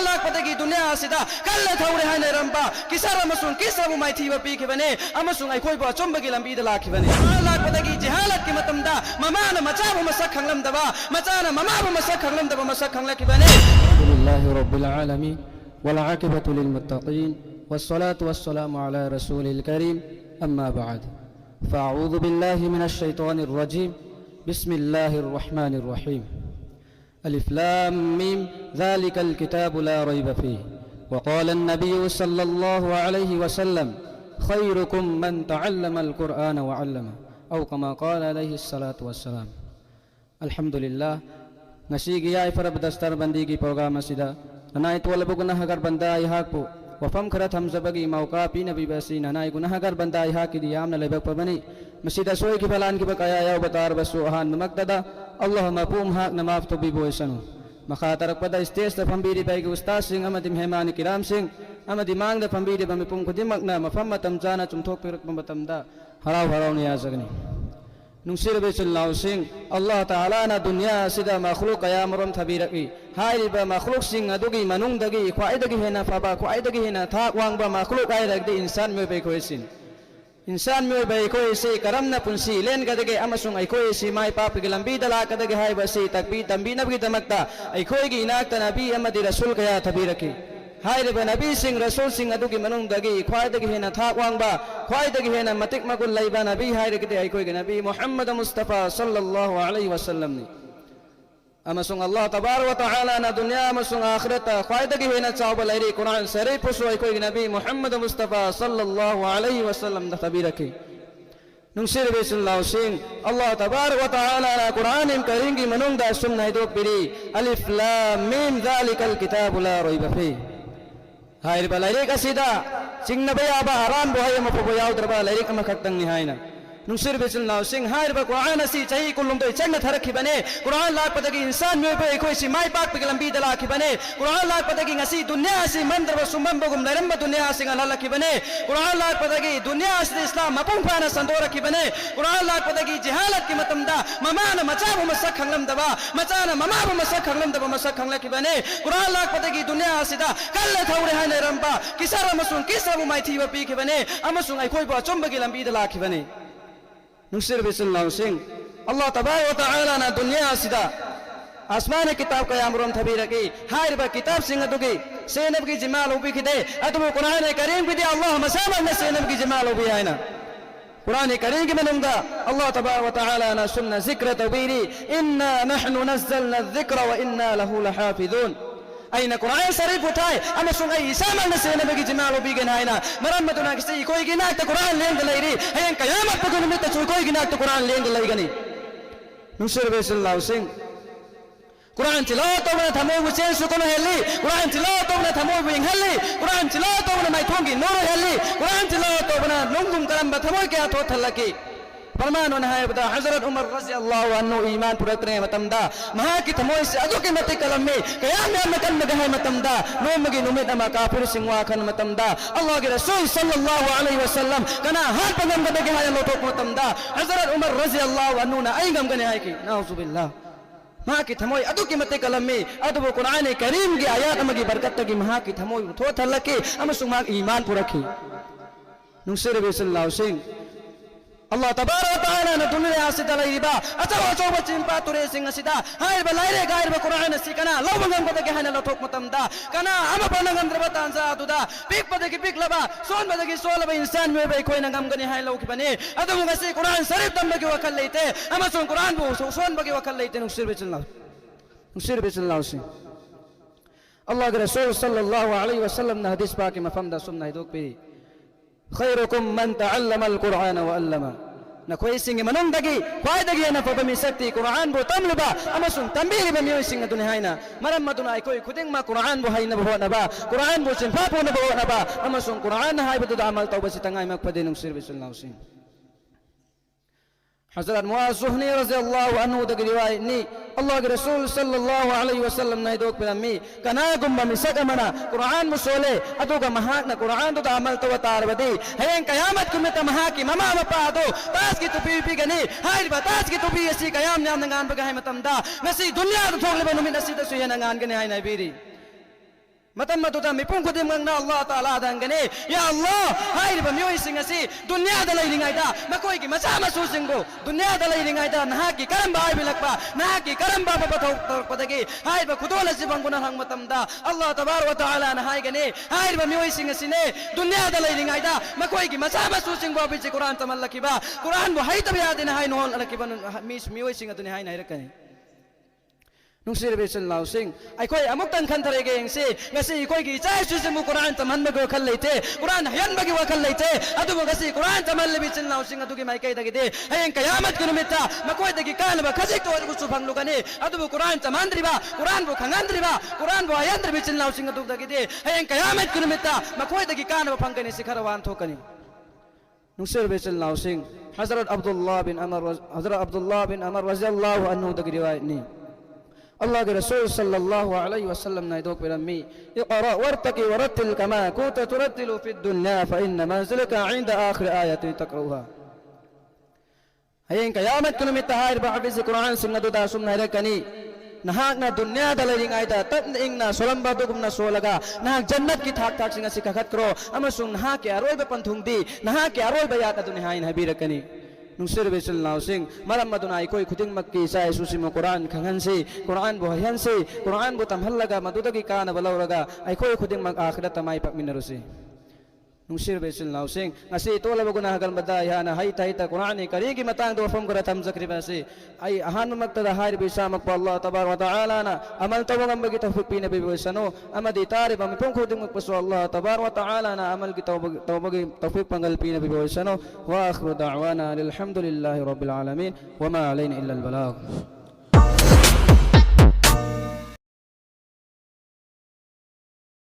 लाखपदगी दुनिया असिदा कल्ला थौरे हाइना रंबा किसर अमसुंग किसरबु माइथीबा पीखिबने अमसुंग अखोइबु अचुंबगी लंबीदा लाखिबने कुरान लाखपदगी जिहालत की मतमदा ममाना मचाबु मसक खंगलमदबा मचाना ममाबु मसक खंगलमदबा मसक खंगलकिबने अल्हम्दुलिल्लाहि रब्बिल आलमीन वल आक़िबतु लिल मुत्तक़ीन वस्सलातु वस्सलामु अला रसूलिल करीम अम्मा बाद फ़अऊज़ु बिल्लाहि मिनश शैतानिर रजीम बिस्मिल्लाहिर रहमानिर रहीम अलिफ लाम मीम ज़ालिकल किताबु ला रैब फ़ीह वक़ाल अन्नबिय्यु सल्लल्लाहु अलैहि वसल्लम खैरुकुम मन तअल्लमल क़ुरआन व अल्लमा औ कमा क़ाल अलैहि सलातु वस्सलाम अल्हम्दुलिल्लाह नसीगी आई फरब दस्तर बंदी की प्रोग्राम असिदा ननाई तोलबु गुनाहगार बंदा इहाकु वफम खरत हमजबगी मौका पी नबी बसी ननाई गुनाहगार बंदा इहाकी दियाम न लेबक पबनी मसीदा सोई की फलान की बकाया या बतार बसु अहान मक्तदा अल्लाह मफूम हक नमाफ तो भी बोयसनु मखातर पदा स्टेज द फंबीरी बैग उस्ताद सिंह अमदी मेहमान किराम सिंह अमदी मांग द फंबीरी बमिपुम खुदिमकना मफम मतम जाना चुमथोक पिरक मतमदा हराव हराव ने याजगनी नुसिर बेचुल्लाह सिंह अल्लाह ताला ना दुनिया सिदा मखलूक कयामरम थबीरकी हाइबा मखलूक सिंह अदुगी मनुंगदगी ख्वाइदगी हेना फबा ख्वाइदगी हेना थाक वांगबा मखलूक आइरगदि इंसान में बेखोइसिन इंसान में बेखोइसि करमना पुंसी लेन गदगे अमसुंग अखोइसि माय पापगी लंबी दला कदगे हाइबसि तकबी तंबीनबगी दमकता अखोइगी इनाक नबी अमदी रसूल कया थबीरकी हाइरबा नबी सिंह रसूल सिंह अदुगी मनुंगदगी ख्वाइदगी हेना थाक वांगबा ख्वाइदगी हेना मतिक मगुल लैबा नबी हाइरगदि अखोइगी नबी मुहम्मद मुस्तफा सल्लल्लाहु अलैहि वसल्लम नि अमसुंग अल्लाह तबारक व तआला ना दुनिया अमसुंग आखिरत ख्वाइदगी हेना चावबा लैरी कुरान शरीफ पुसु अखोइगी नबी मुहम्मद मुस्तफा सल्लल्लाहु अलैहि वसल्लम द थबीरकी नुसिर बेसुल्लाह सिंह अल्लाह तबारक व तआला ना कुरान करीम की मनुंगदा सुन्ना दो पिरी अलिफ लाम मीम ज़ालिकल किताबु ला रैब फीह हाइरबा लैरिक असिदा चिंगनबे आबा हराम बोहाय मफबो याउद्रबा लैरिक अमखक्तंग निहायना नुसिर बेचुल्लाह सिंह हाइरबा कुरान असि चही कुलुम तो चंग थरखिबने कुरान लाखपदगी इंसान में पे एखोइसि माय पाकपगी लंबी दला खिबने कुरान लाखपदगी ngasi दुनिया असि मंद्रब सुमंबगुम नरंब दुनिया असि ngलखिबने कुरान लाखपदगी दुनिया असि इस्लाम मपुंग फाना संदोरखिबने कुरान लाखपदगी जिहालत की मतमदा ममाना मचाबु मसक खंगलमदबा मचाना ममाबु मसक खंगलमदबा मसक खंगलखिबने कुरान लाखपदगी दुनिया असिदा कल्ला थौरे हाने रंबा किसर अमसुंग किसरबु माइथीबा पीखिबने अमसुंग अखोइबु अचुंबगी लंबी दला खिबने नुसिर बेसुल्लाह सिंह अल्लाह तबारक व तआला ना दुनिया असिदा आसमान किताब कयामरम थबीरकी हाइरबा किताब सिंह दुगी सेनब की जमाल उबी खिदे अतबु कुरान करीम भी दे अल्लाह मसाबा ने सेनब की जमाल उबी आयना कुरान करीम की मनंगा अल्लाह तबारक व तआला ना सुन्ना जिक्र तबीरी इन्ना नहनु नज़्ज़लना ज़िक्र व इन्ना लहु लहाफिज़ून अइना कुरान शरीफ उठाए अमसुंग ईसा मन से नबी जमाल उबीगन आइना मरम्मतुना किसी कोई गिना तो कुरान लेंग लैरी हयं कयामत को निमित्त कोई गिना तो कुरान लेंग लैगनी नुसिर बेसुल्लाह सिंह कुरान तिलावत तोबना थमो मुचेन सुकन हेली कुरान तिलावत तोबना थमो बिंगहली कुरान तिलावत तोबना माइथोंगी नोर हेली कुरान तिलावत तोबना नुंगुम करम थमो क्या तो थलकी फरमान है बता हजरत उमर रज़ियल्लाहु अन्हु ईमान पुरतने मतमदा महा की थमोय से अदु के मते कलम में कयामत में कन में है मतमदा नोमगी नुमित अमा काफिर सिंवा खन मतमदा अल्लाह के रसूल सल्लल्लाहु अलैहि वसल्लम कना हाथ पगम गदे के हाय लोटो मतमदा हजरत उमर रज़ियल्लाहु अन्हु ना आई गम गने है की नाउजुबिल्लाह महा की थमोय अदु के मते कलम में अदु कुरान करीम की आयत मगी बरकत की महा की थमोय थो थलके अमसुमा ईमान पुरखी नुसिर बेसुल्लाह सिंह अल्लाह तबारक व तआला न दुनिया असिदा लैरिबा अचो बचिंपा तुरे सिंह असिदा हाइरबा लैरे गाइरबा कुरान सिकना लवंगम पद के हने लथोक मतमदा कना अम बनगम द्रबतान सा दुदा पिक पद की पिक लबा सोन पद की सोलबा इंसान में बे कोई नगम गने हाय लौक बने अदम गसे कुरान शरीफ तम के वकल लेते हम सोन कुरान बो सोन बगे वकल लेते नुसिर बेचल्लाह से अल्लाह के रसूल सल्लल्लाहु अलैहि वसल्लम ने हदीस पाक में मफहम सुन्ना दोक पे खैरुकुम मन तअल्लमल कुरआन व अल्लमा न कोई सिंह मनंदगी ख्वाइदगी न फबमी सकती कुरान बो तमलबा अमसुन तंबीरी बमियो सिंह दुने हाइना मरम्मतुना कोई खुदिंग मा कुरान बो हाइना बो नबा कुरान बो सिंफा बो न बो नबा अमसुन कुरान हाइबदु अमल तौबसी तंगाई मक फदे नुसिर बिसल्लाहु सिंह हजरत मुआज़ ज़ुहनी रज़ियल्लाहु अन्हु दगी रिवायत नी अल्लाह के रसूल सल्लल्लाहु अलैहि वसल्लम ने दोक पिरमी कना गुम्बा मिसक मना कुरान मुसोले अदुगा महाक न कुरान तो अमल तो तारवदी हयं कयामत कुमे त महा की ममा मपा दो ताज की तुपी पी गनी हाय बताज की तुपी ऐसी कयाम न्याम नगान बगा है मतमदा नसी दुनिया तो थोगले बनु मिन नसी तो सुय नगान गने हाय नबीरी मतम मदुदा मिपुं खुदिमंगना अल्लाह ताला दंगने या अल्लाह हाइरिबा मियोइसिंग असि दुनियादा लैलिंगाइदा मकोइगी मचा मसुसिंगबो दुनियादा लैलिंगाइदा नहाकी करंबा आइबिलकपा नहाकी करंबा बबथौ तोरपदगी हाइरिबा खुदोल असि बंगुना हंग मतमदा अल्लाह तबारक व तआला ना हाइगने हाइरिबा मियोइसिंग असिने दुनियादा लैलिंगाइदा मकोइगी मचा मसुसिंगबो बिजि कुरान तमल्लकिबा कुरान बो हाइतबा यादिना हाइ नोल अलकिबा मियोइसिंग अदुनि हाइना हाइरकनी नुसिरबेसन लाउसिंग आइखोय अमुक्तन खनथरेगे यंगसे ngasi ikoi gi chai susimu Quran taman ba khal leite Quran hayan ba gi wakal leite adu ngasi Quran taman lebi chin lausing adu gi mai kai dagi de hayang kiamat ki numita makoi dagi kan ba khajik to adu su phanglu gane adu Quran taman driba Quran bo khangan driba Quran bo hayan dribi chin lausing adu dagi de hayang kiamat ki numita makoi dagi kan ba phangkani sikharawan thokani नुसिरबेसन लाउसिंग हजरत अब्दुल्लाह बिन अमर रज़ियल्लाहु अन्हु दगी रिवायत नि अल्लाह के रसूल सल्लल्लाहु अलैहि वसल्लम ने दो पिरमी इक़रा वरतकी वरतिल कमा कुंत तुरतिलु फिद दुन्या फइन्न मंजिलका इंद आखिर आयतिन तक़रूहा हयें क़यामत कुलमित हाइर बहबिस कुरान सुन्नत दा सुन्ना रकनी नहाकना दुनिया दलरिंगाइदा तत्न इंगना सोलंबा दुगुमना सोलगा नहाक जन्नत की थाक थाक सिंगा सिखखत करो अमसुंग नहा के अरोइबा पंथुंगदी नहा के अरोइबा यात दुनिहाइन हबीरकनी नुसिरबेसन लाउसिंग मरम मदुना इकोई खुदिंग मक्की साय सुसिमो कुरान खंगनसे कुरान बो हयनसे कुरान बो तमहल्लगा मदुदगी कान बलौरगा इकोई खुदिंग मक आखिरत तमाई पकमिनरुसे नुसिरबेसन लाउसिंग ngasi tolabaguna hagal bada yana hai taita Quran kari gi matang do fam gora tam zakribase ai ahan makta da hair bi samak pa Allah tabaraka wa taala na amal tawagam bagi tawfik pina bi sano amadi tare bam pong khuding mak pasu Allah tabaraka wa taala na amal gi tawbagi tawfik pangal pina bi sano wa akhiru da'wana alhamdulillahi rabbil alamin wa ma alayna illa al balagh